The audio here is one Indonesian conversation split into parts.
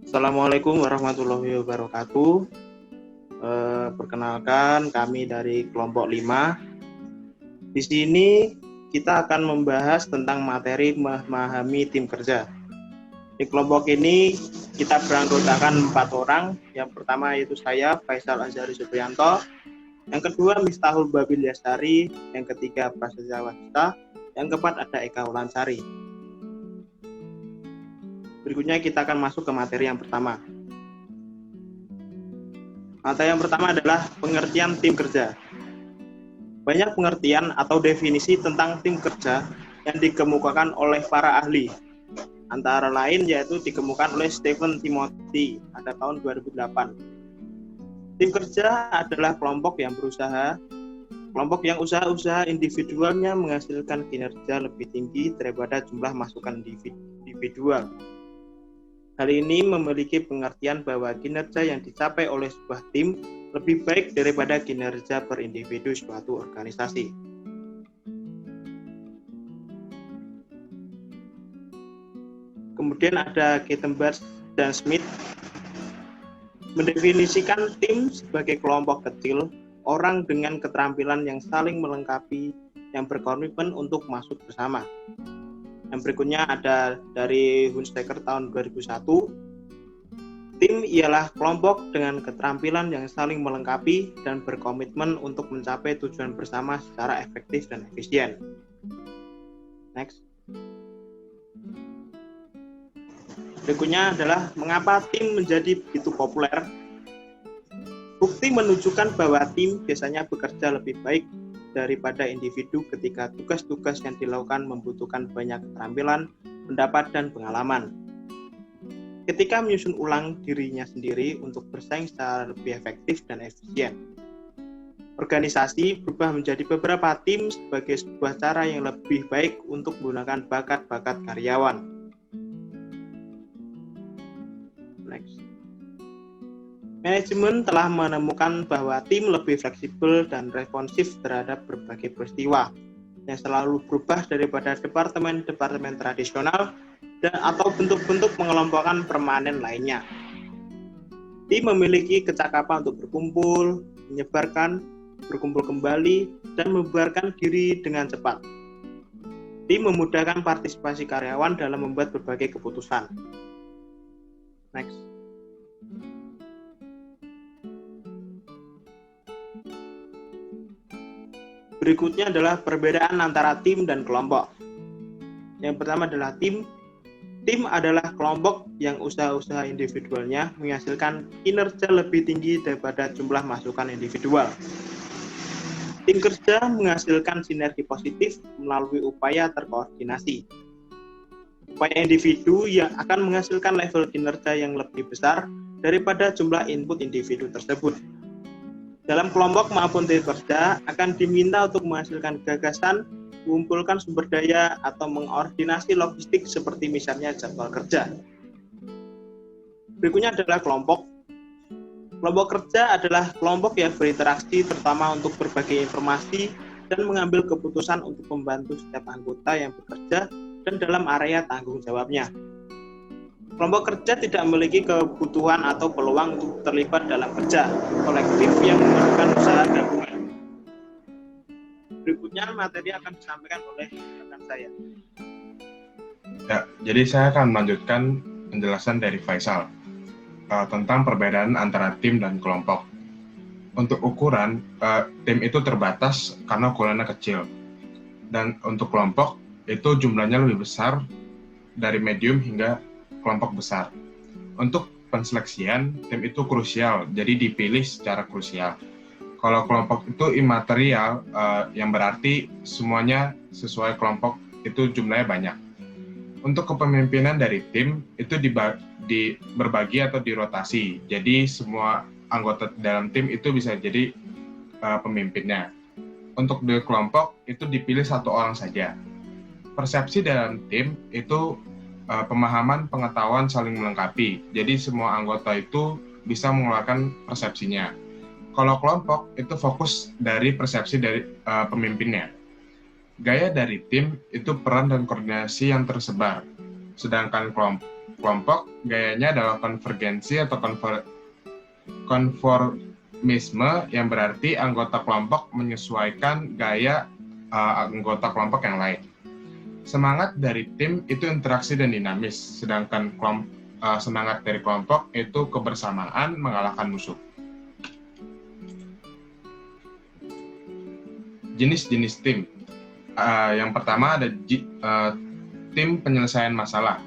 Assalamualaikum warahmatullahi wabarakatuh. Perkenalkan, kami dari kelompok 5. Di sini kita akan membahas tentang materi memahami tim kerja. Di kelompok ini kita beranggotakan 4 orang. Yang pertama yaitu saya, Faisal Azhari Supriyanto. Yang kedua, Miftahul Babil Yasari. Yang ketiga, Prasetya Wasita. Yang keempat, ada Eka Ulansari. Berikutnya kita akan masuk ke materi yang pertama. Materi yang pertama adalah pengertian tim kerja. Banyak pengertian atau definisi tentang tim kerja yang dikemukakan oleh para ahli. Antara lain yaitu dikemukakan oleh Stephen Timothy pada tahun 2008. Tim kerja adalah kelompok yang usaha-usaha individualnya menghasilkan kinerja lebih tinggi daripada jumlah masukan individual. Hal ini memiliki pengertian bahwa kinerja yang dicapai oleh sebuah tim lebih baik daripada kinerja per individu suatu organisasi. Kemudian ada Kettenberg dan Smith mendefinisikan tim sebagai kelompok kecil orang dengan keterampilan yang saling melengkapi yang berkomitmen untuk masuk bersama. Yang berikutnya ada dari Hunsaker tahun 2001. Tim ialah kelompok dengan keterampilan yang saling melengkapi dan berkomitmen untuk mencapai tujuan bersama secara efektif dan efisien. Next. Berikutnya adalah mengapa tim menjadi begitu populer. Bukti menunjukkan bahwa tim biasanya bekerja lebih baik daripada individu ketika tugas-tugas yang dilakukan membutuhkan banyak keterampilan, pendapat, dan pengalaman. Ketika menyusun ulang dirinya sendiri untuk bersaing secara lebih efektif dan efisien. Organisasi berubah menjadi beberapa tim sebagai sebuah cara yang lebih baik untuk menggunakan bakat-bakat karyawan. Next. Manajemen telah menemukan bahwa tim lebih fleksibel dan responsif terhadap berbagai peristiwa yang selalu berubah daripada departemen-departemen tradisional atau bentuk-bentuk pengelompokan permanen lainnya. Tim memiliki kecakapan untuk berkumpul, menyebarkan, berkumpul kembali, dan membubarkan diri dengan cepat. Tim memudahkan partisipasi karyawan dalam membuat berbagai keputusan. Next. Berikutnya adalah perbedaan antara tim dan kelompok. Yang pertama adalah tim. Tim adalah kelompok yang usaha-usaha individualnya menghasilkan kinerja lebih tinggi daripada jumlah masukan individual. Tim kerja menghasilkan sinergi positif melalui upaya terkoordinasi. Upaya individu yang akan menghasilkan level kinerja yang lebih besar daripada jumlah input individu tersebut. Dalam kelompok maupun tim kerja akan diminta untuk menghasilkan gagasan, mengumpulkan sumber daya, atau mengordinasi logistik seperti misalnya jadwal kerja. Berikutnya adalah kelompok. Kelompok kerja adalah kelompok yang berinteraksi terutama untuk berbagi informasi dan mengambil keputusan untuk membantu setiap anggota yang bekerja dan dalam area tanggung jawabnya. Kelompok kerja tidak memiliki kebutuhan atau peluang untuk terlibat dalam kerja kolektif yang memerlukan usaha gabungan. Berikutnya materi akan disampaikan oleh rekan saya. Ya, jadi saya akan melanjutkan penjelasan dari Faisal tentang perbedaan antara tim dan kelompok. Untuk ukuran, tim itu terbatas karena ukurannya kecil. Dan untuk kelompok, itu jumlahnya lebih besar dari medium hingga kelompok besar. Untuk penseleksian, tim itu krusial, jadi dipilih secara krusial. Kalau kelompok itu imaterial, yang berarti semuanya sesuai kelompok itu jumlahnya banyak. Untuk kepemimpinan dari tim itu berbagi atau dirotasi. Jadi semua anggota dalam tim itu bisa jadi pemimpinnya. Untuk di kelompok itu dipilih satu orang saja. Persepsi dalam tim itu pemahaman, pengetahuan saling melengkapi. Jadi semua anggota itu bisa mengeluarkan persepsinya. Kalau kelompok itu fokus dari persepsi dari pemimpinnya. Gaya dari tim itu peran dan koordinasi yang tersebar. Sedangkan kelompok, gayanya adalah konvergensi atau konformisme, yang berarti anggota kelompok menyesuaikan gaya anggota kelompok yang lain. Semangat dari tim itu interaksi dan dinamis, sedangkan semangat dari kelompok itu kebersamaan mengalahkan musuh. Jenis-jenis tim. Yang pertama ada tim penyelesaian masalah.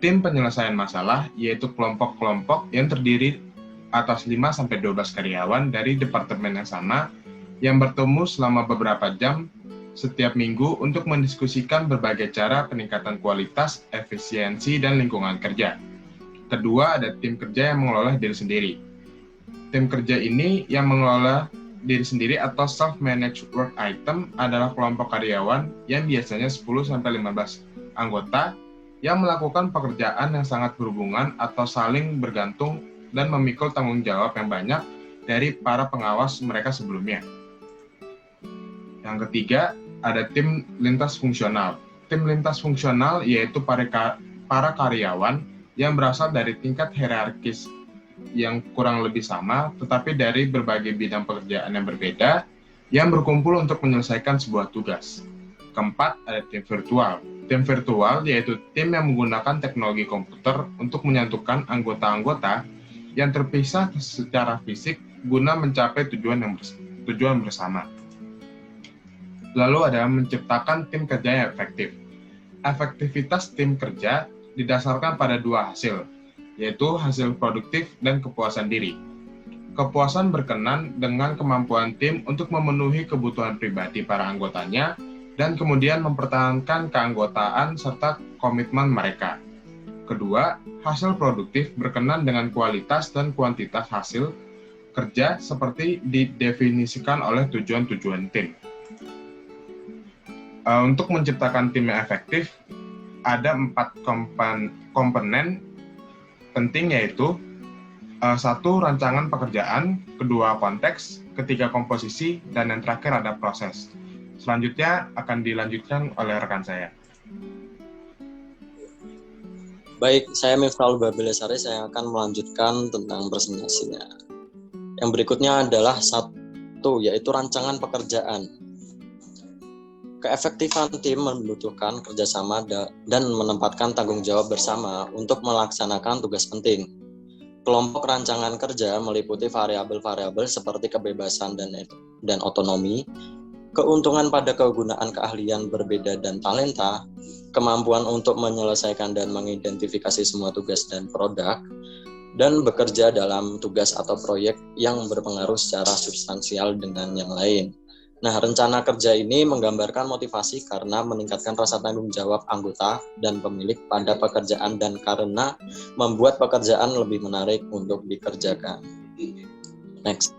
Tim penyelesaian masalah yaitu kelompok-kelompok yang terdiri atas 5-12 karyawan dari departemen yang sama yang bertemu selama beberapa jam setiap minggu untuk mendiskusikan berbagai cara peningkatan kualitas, efisiensi, dan lingkungan kerja. Kedua, ada tim kerja yang mengelola diri sendiri. Tim kerja ini yang mengelola diri sendiri atau self-managed work item adalah kelompok karyawan yang biasanya 10-15 anggota yang melakukan pekerjaan yang sangat berhubungan atau saling bergantung dan memikul tanggung jawab yang banyak dari para pengawas mereka sebelumnya. Yang ketiga, ada tim lintas fungsional. Tim lintas fungsional yaitu para karyawan yang berasal dari tingkat hierarkis yang kurang lebih sama, tetapi dari berbagai bidang pekerjaan yang berbeda, yang berkumpul untuk menyelesaikan sebuah tugas. Keempat, ada tim virtual. Tim virtual yaitu tim yang menggunakan teknologi komputer untuk menyatukan anggota-anggota yang terpisah secara fisik guna mencapai tujuan bersama. Lalu ada menciptakan tim kerja yang efektif. Efektivitas tim kerja didasarkan pada dua hasil, yaitu hasil produktif dan kepuasan diri. Kepuasan berkenan dengan kemampuan tim untuk memenuhi kebutuhan pribadi para anggotanya dan kemudian mempertahankan keanggotaan serta komitmen mereka. Kedua, hasil produktif berkenan dengan kualitas dan kuantitas hasil kerja seperti didefinisikan oleh tujuan-tujuan tim. Untuk menciptakan tim yang efektif, ada 4 komponen penting, yaitu 1. Rancangan pekerjaan, 2. Konteks, 3. Komposisi, dan yang terakhir ada proses. Selanjutnya akan dilanjutkan oleh rekan saya. Baik, saya Miftahul Babilesari, saya akan melanjutkan tentang presentasinya. Yang berikutnya adalah 1, yaitu rancangan pekerjaan. Keefektifan tim membutuhkan kerjasama dan menempatkan tanggung jawab bersama untuk melaksanakan tugas penting. Kelompok rancangan kerja meliputi variabel-variabel seperti kebebasan dan otonomi, keuntungan pada kegunaan keahlian berbeda dan talenta, kemampuan untuk menyelesaikan dan mengidentifikasi semua tugas dan produk, dan bekerja dalam tugas atau proyek yang berpengaruh secara substansial dengan yang lain. Nah, rencana kerja ini menggambarkan motivasi karena meningkatkan rasa tanggung jawab anggota dan pemilik pada pekerjaan dan karena membuat pekerjaan lebih menarik untuk dikerjakan. Next.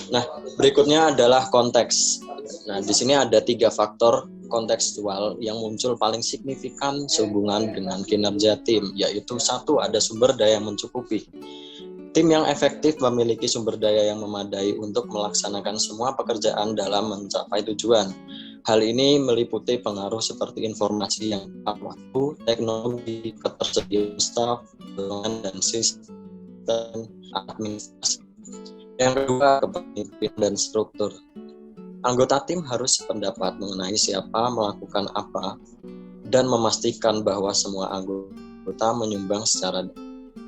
Nah, berikutnya adalah konteks. Nah, di sini ada 3 faktor kontekstual yang muncul paling signifikan sehubungan dengan kinerja tim, yaitu 1. Ada sumber daya mencukupi. Tim yang efektif memiliki sumber daya yang memadai untuk melaksanakan semua pekerjaan dalam mencapai tujuan. Hal ini meliputi pengaruh seperti informasi yang tepat waktu, teknologi, ketersediaan staf, dan sistem administrasi. Yang kedua, kepemimpinan dan struktur. Anggota tim harus sependapat mengenai siapa melakukan apa dan memastikan bahwa semua anggota menyumbang secara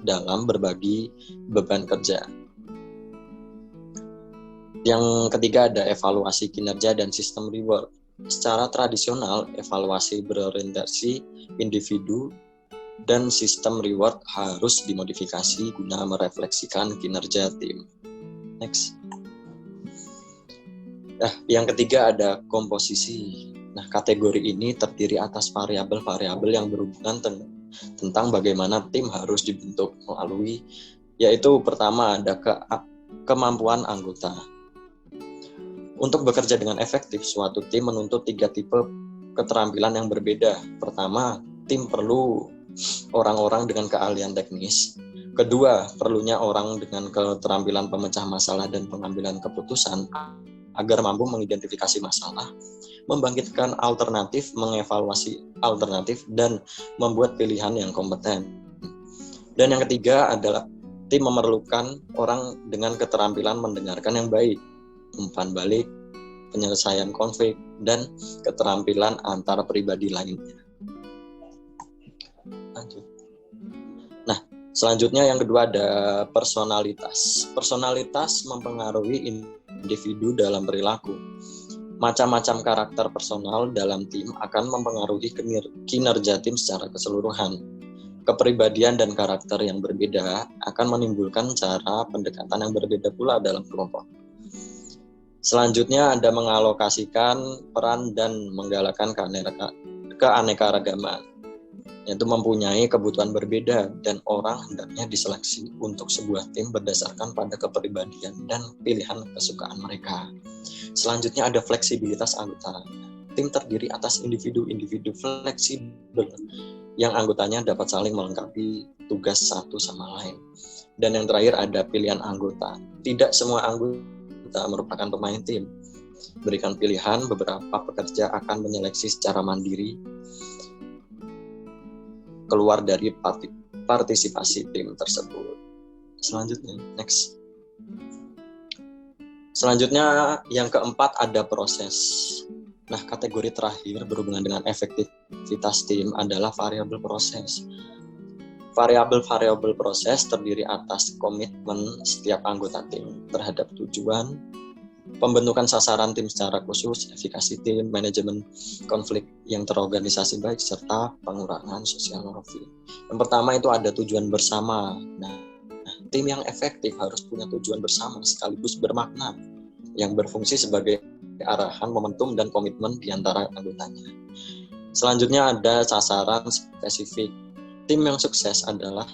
dalam berbagi beban kerja. Yang ketiga ada evaluasi kinerja dan sistem reward. Secara tradisional, evaluasi berorientasi individu dan sistem reward harus dimodifikasi guna merefleksikan kinerja tim. Next. Nah, yang ketiga ada komposisi. Nah, kategori ini terdiri atas variabel-variabel yang berhubungan tentang bagaimana tim harus dibentuk melalui, yaitu pertama ada kemampuan anggota. Untuk bekerja dengan efektif, suatu tim menuntut 3 tipe keterampilan yang berbeda. Pertama, tim perlu orang-orang dengan keahlian teknis. Kedua, perlunya orang dengan keterampilan pemecah masalah dan pengambilan keputusan agar mampu mengidentifikasi masalah. membangkitkan alternatif, mengevaluasi alternatif, dan membuat pilihan yang kompeten. Dan yang ketiga adalah tim memerlukan orang dengan keterampilan mendengarkan yang baik, umpan balik, penyelesaian konflik, dan keterampilan antar pribadi lainnya. Lanjut. Nah, selanjutnya yang kedua ada personalitas. Personalitas mempengaruhi individu dalam perilaku. Macam-macam karakter personal dalam tim akan mempengaruhi kinerja tim secara keseluruhan. Kepribadian dan karakter yang berbeda akan menimbulkan cara pendekatan yang berbeda pula dalam kelompok. Selanjutnya ada mengalokasikan peran dan menggalakkan keanekaragaman, yaitu mempunyai kebutuhan berbeda dan orang hendaknya diseleksi untuk sebuah tim berdasarkan pada kepribadian dan pilihan kesukaan mereka. Selanjutnya ada fleksibilitas anggota. Tim terdiri atas individu-individu fleksibel yang anggotanya dapat saling melengkapi tugas satu sama lain. Dan yang terakhir ada pilihan anggota. Tidak semua anggota merupakan pemain tim. Berikan pilihan, beberapa pekerja akan menyeleksi secara mandiri keluar dari partisipasi tim tersebut. Selanjutnya, next. Selanjutnya yang keempat ada proses. Nah, kategori terakhir berhubungan dengan efektivitas tim adalah variabel proses. Variabel proses terdiri atas komitmen setiap anggota tim terhadap tujuan, pembentukan sasaran tim secara khusus, efikasi tim, manajemen konflik yang terorganisasi baik, serta pengurangan social conflict. Yang pertama itu ada tujuan bersama. Nah, tim yang efektif harus punya tujuan bersama sekaligus bermakna yang berfungsi sebagai arahan, momentum, dan komitmen di antara anggotanya. Selanjutnya ada sasaran spesifik. Tim yang sukses adalah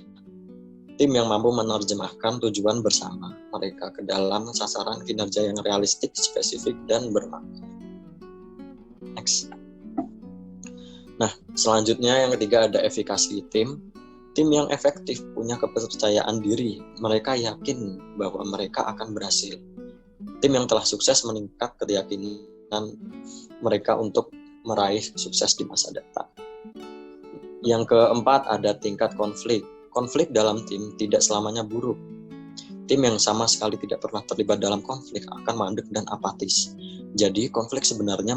tim yang mampu menerjemahkan tujuan bersama mereka ke dalam sasaran kinerja yang realistik, spesifik, dan bermakna. Next. Nah, selanjutnya yang ketiga ada efikasi tim. Tim yang efektif punya kepercayaan diri. Mereka yakin bahwa mereka akan berhasil. Tim yang telah sukses meningkat keyakinan mereka untuk meraih sukses di masa datang. Yang keempat ada tingkat konflik. Konflik dalam tim tidak selamanya buruk. Tim yang sama sekali tidak pernah terlibat dalam konflik akan mandek dan apatis. Jadi konflik sebenarnya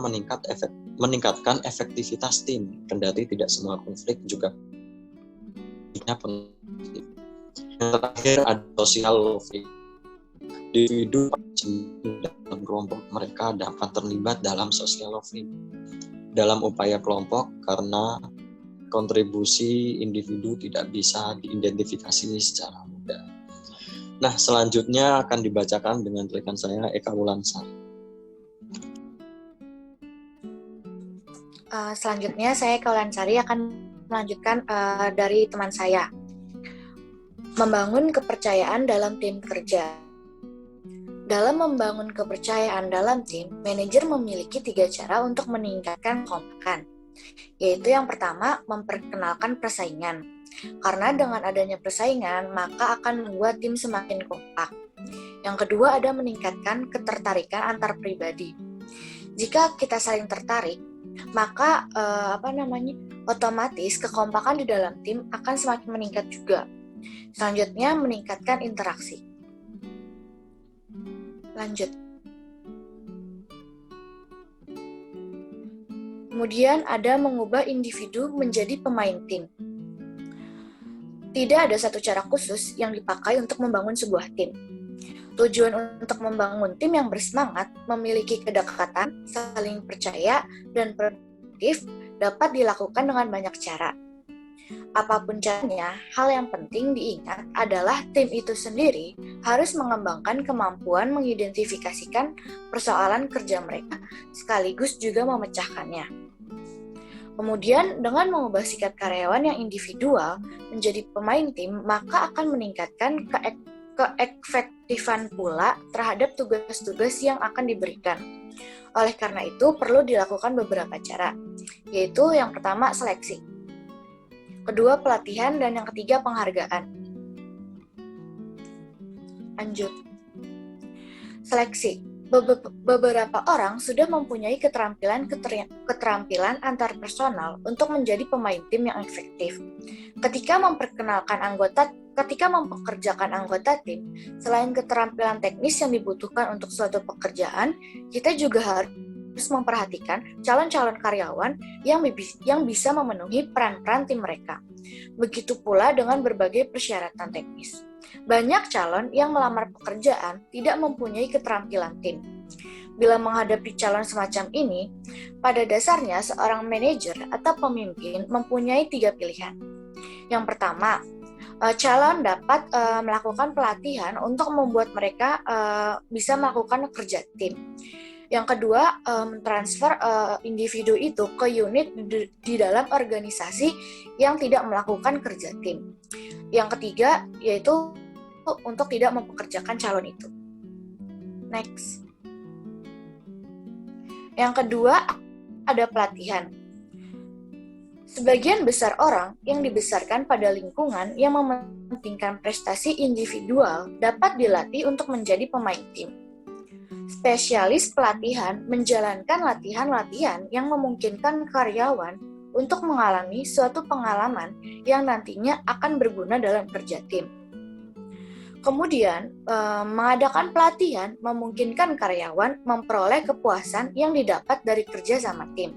meningkatkan efektivitas tim, kendati tidak semua konflik juga penting. Yang terakhir ada social conflict. Individu dalam kelompok mereka dapat terlibat dalam social conflict dalam upaya kelompok karena kontribusi individu tidak bisa diidentifikasi secara mudah. Nah, selanjutnya akan dibacakan dengan rekan saya Eka Wulansari. Selanjutnya saya Eka Wulansari akan melanjutkan dari teman saya. Membangun kepercayaan dalam tim kerja. Dalam membangun kepercayaan dalam tim, manajer memiliki 3 cara untuk meningkatkan kekompakan. Yaitu yang pertama, memperkenalkan persaingan. Karena dengan adanya persaingan, maka akan membuat tim semakin kompak. Yang kedua ada meningkatkan ketertarikan antar pribadi. Jika kita saling tertarik, maka otomatis kekompakan di dalam tim akan semakin meningkat juga. Selanjutnya, meningkatkan interaksi. Lanjut. Kemudian ada mengubah individu menjadi pemain tim. Tidak ada satu cara khusus yang dipakai untuk membangun sebuah tim. Tujuan untuk membangun tim yang bersemangat, memiliki kedekatan, saling percaya, dan produktif dapat dilakukan dengan banyak cara. Apapun caranya, hal yang penting diingat adalah tim itu sendiri harus mengembangkan kemampuan mengidentifikasikan persoalan kerja mereka, sekaligus juga memecahkannya. Kemudian, dengan mengubah sikap karyawan yang individual menjadi pemain tim, maka akan meningkatkan keefektifan pula terhadap tugas-tugas yang akan diberikan. Oleh karena itu, perlu dilakukan beberapa cara, yaitu yang pertama, seleksi. Kedua, pelatihan, dan yang ketiga, penghargaan. Lanjut. Seleksi. Beberapa orang sudah mempunyai keterampilan antar personal untuk menjadi pemain tim yang efektif. Ketika mempekerjakan anggota tim, selain keterampilan teknis yang dibutuhkan untuk suatu pekerjaan, kita juga harus memperhatikan calon-calon karyawan yang bisa memenuhi peran-peran tim mereka. Begitu pula dengan berbagai persyaratan teknis. Banyak calon yang melamar pekerjaan tidak mempunyai keterampilan tim. Bila menghadapi calon semacam ini, pada dasarnya seorang manajer atau pemimpin mempunyai 3 pilihan. Yang pertama, calon dapat melakukan pelatihan untuk membuat mereka bisa melakukan kerja tim. Yang kedua, mentransfer individu itu ke unit di dalam organisasi yang tidak melakukan kerja tim. Yang ketiga, yaitu untuk tidak mempekerjakan calon itu. Next. Yang kedua, ada pelatihan. Sebagian besar orang yang dibesarkan pada lingkungan yang mementingkan prestasi individual dapat dilatih untuk menjadi pemain tim. Spesialis pelatihan menjalankan latihan-latihan yang memungkinkan karyawan untuk mengalami suatu pengalaman yang nantinya akan berguna dalam kerja tim. Kemudian, mengadakan pelatihan memungkinkan karyawan memperoleh kepuasan yang didapat dari kerja sama tim.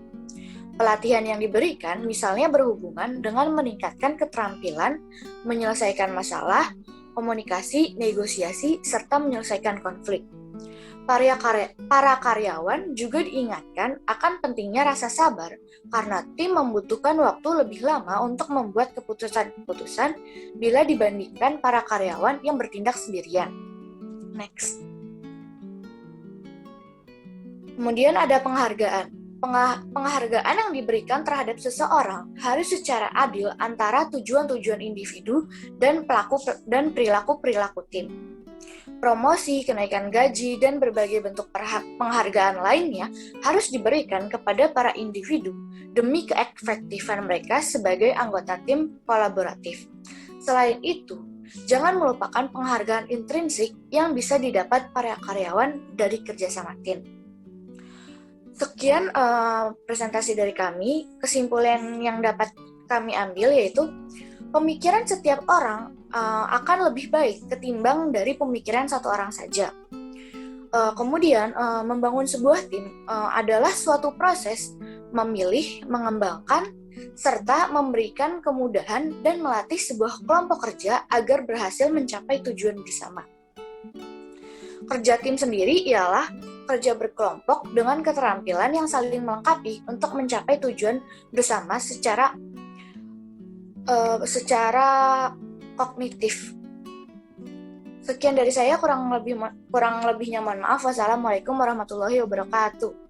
Pelatihan yang diberikan misalnya berhubungan dengan meningkatkan keterampilan, menyelesaikan masalah, komunikasi, negosiasi, serta menyelesaikan konflik. Para karyawan juga diingatkan akan pentingnya rasa sabar karena tim membutuhkan waktu lebih lama untuk membuat keputusan-keputusan bila dibandingkan para karyawan yang bertindak sendirian. Next. Kemudian ada penghargaan. Penghargaan yang diberikan terhadap seseorang harus secara adil antara tujuan-tujuan individu dan perilaku-perilaku tim. Promosi, kenaikan gaji, dan berbagai bentuk penghargaan lainnya harus diberikan kepada para individu demi keefektifan mereka sebagai anggota tim kolaboratif. Selain itu, jangan melupakan penghargaan intrinsik yang bisa didapat para karyawan dari kerjasama tim. Sekian presentasi dari kami. Kesimpulan yang dapat kami ambil yaitu pemikiran setiap orang akan lebih baik ketimbang dari pemikiran satu orang saja. Kemudian, membangun sebuah tim adalah suatu proses memilih, mengembangkan, serta memberikan kemudahan dan melatih sebuah kelompok kerja agar berhasil mencapai tujuan bersama. Kerja tim sendiri ialah kerja berkelompok dengan keterampilan yang saling melengkapi untuk mencapai tujuan bersama secara kognitif. Sekian dari saya, kurang lebihnya mohon maaf. Wassalamualaikum warahmatullahi wabarakatuh.